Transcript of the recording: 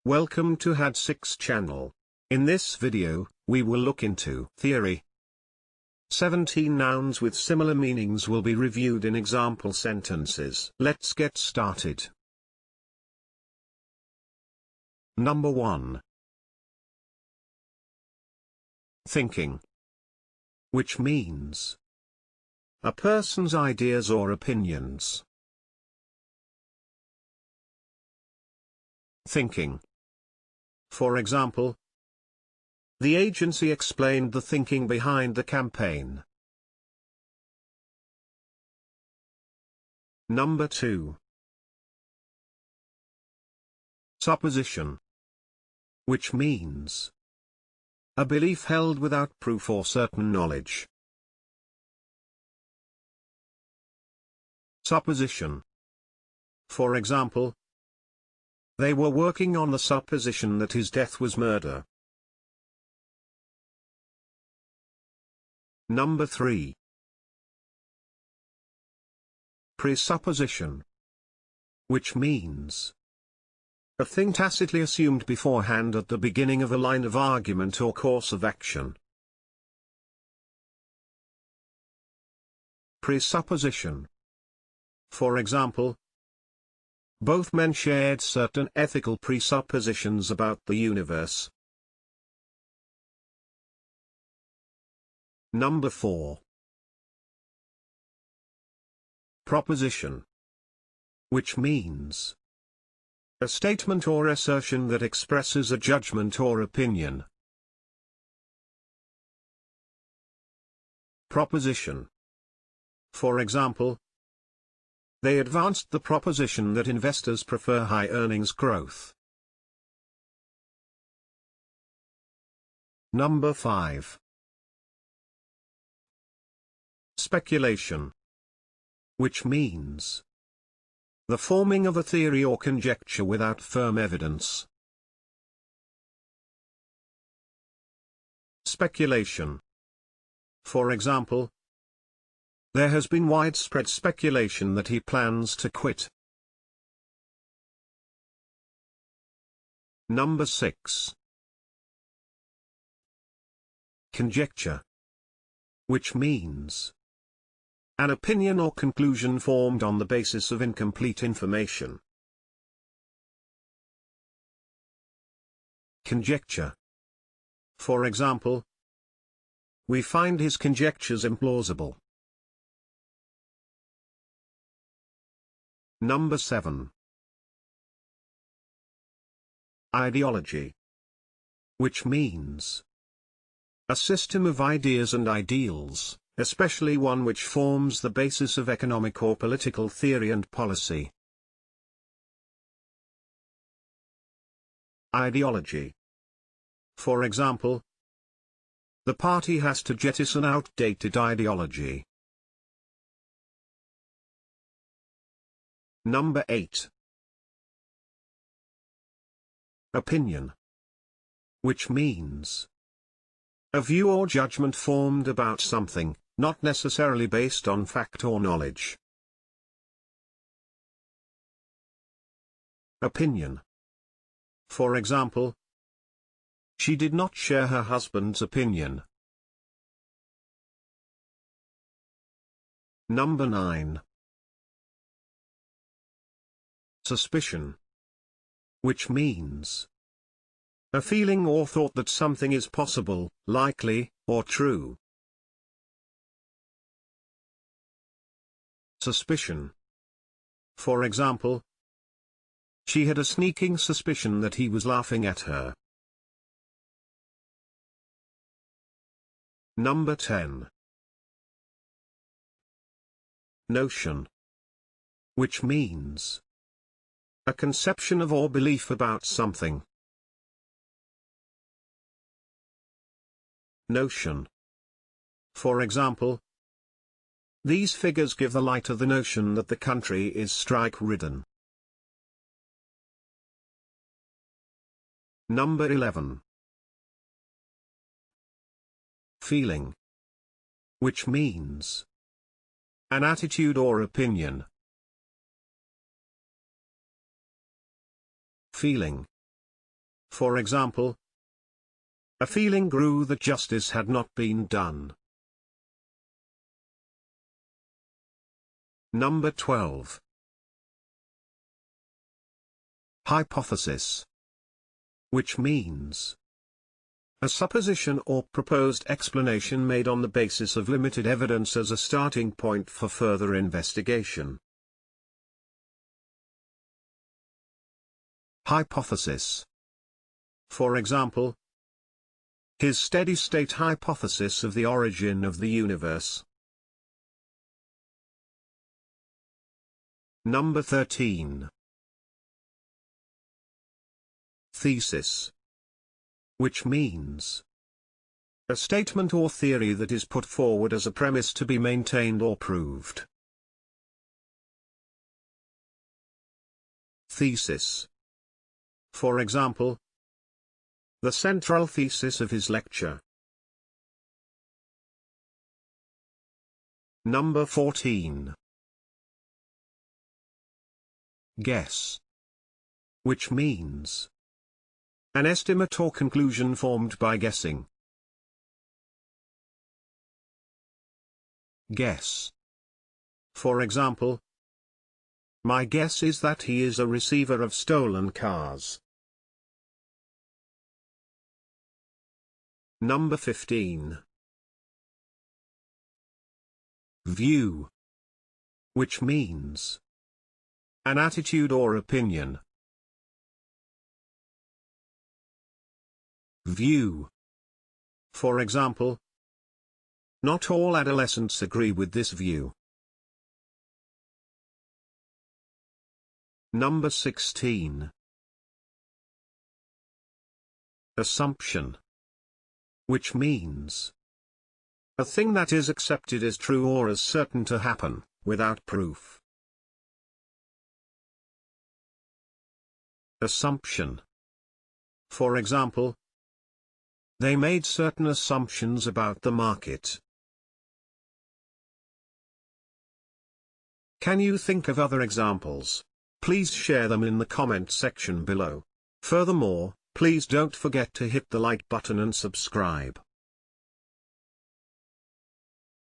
Welcome to had6 channel. In this video, we will look into theory. 17 nouns with similar meanings will be reviewed in example sentences. Let's get started. Number 1. Thinking. Which means a person's ideas or opinions. Thinking. For example, the agency explained the thinking behind the campaign. Number 2. Supposition. Which means a belief held without proof or certain knowledge. Supposition. For example, they were working on the supposition that his death was murder. Number 3. Presupposition. Which means a thing tacitly assumed beforehand at the beginning of a line of argument or course of action. Presupposition. For example, both men shared certain ethical presuppositions about the universe. Number 4. Proposition. Which means a statement or assertion that expresses a judgment or opinion. Proposition. For example, they advanced the proposition that investors prefer high earnings growth. Number 5. Speculation. Which means the forming of a theory or conjecture without firm evidence. Speculation. For example, there has been widespread speculation that he plans to quit. Number 6. Conjecture. Which means an opinion or conclusion formed on the basis of incomplete information. Conjecture. For example, we find his conjectures implausible. Number 7. Ideology. Which means a system of ideas and ideals, especially one which forms the basis of economic or political theory and policy. Ideology. For example, the party has to jettison outdated ideology. Number 8. Opinion. Which means a view or judgment formed about something, not necessarily based on fact or knowledge. Opinion. For example, she did not share her husband's opinion. Number 9. Suspicion. Which means a feeling or thought that something is possible, likely, or true. Suspicion. For example, she had a sneaking suspicion that he was laughing at her. Number 10. Notion. Which means a conception of or belief about something. Notion. For example, these figures give the lie to the notion that the country is strike-ridden. Number 11. Feeling. Which means an attitude or opinion. Feeling. For example, a feeling grew that justice had not been done. Number 12. Hypothesis. Which means a supposition or proposed explanation made on the basis of limited evidence as a starting point for further investigation. Hypothesis. For example, his steady-state hypothesis of the origin of the universe. Number 13. Thesis. Which means a statement or theory that is put forward as a premise to be maintained or proved. Thesis. For example, the central thesis of his lecture. Number 14. Guess. Which means an estimate or conclusion formed by guessing. Guess. For example, my guess is that he is a receiver of stolen cars. Number 15. View. Which means an attitude or opinion. View. For example, not all adolescents agree with this view. Number 16. Assumption. Which means a thing that is accepted as true or as certain to happen, without proof. Assumption. For example, they made certain assumptions about the market. Can you think of other examples? Please share them in the comment section below. Furthermore, please don't forget to hit the like button and subscribe.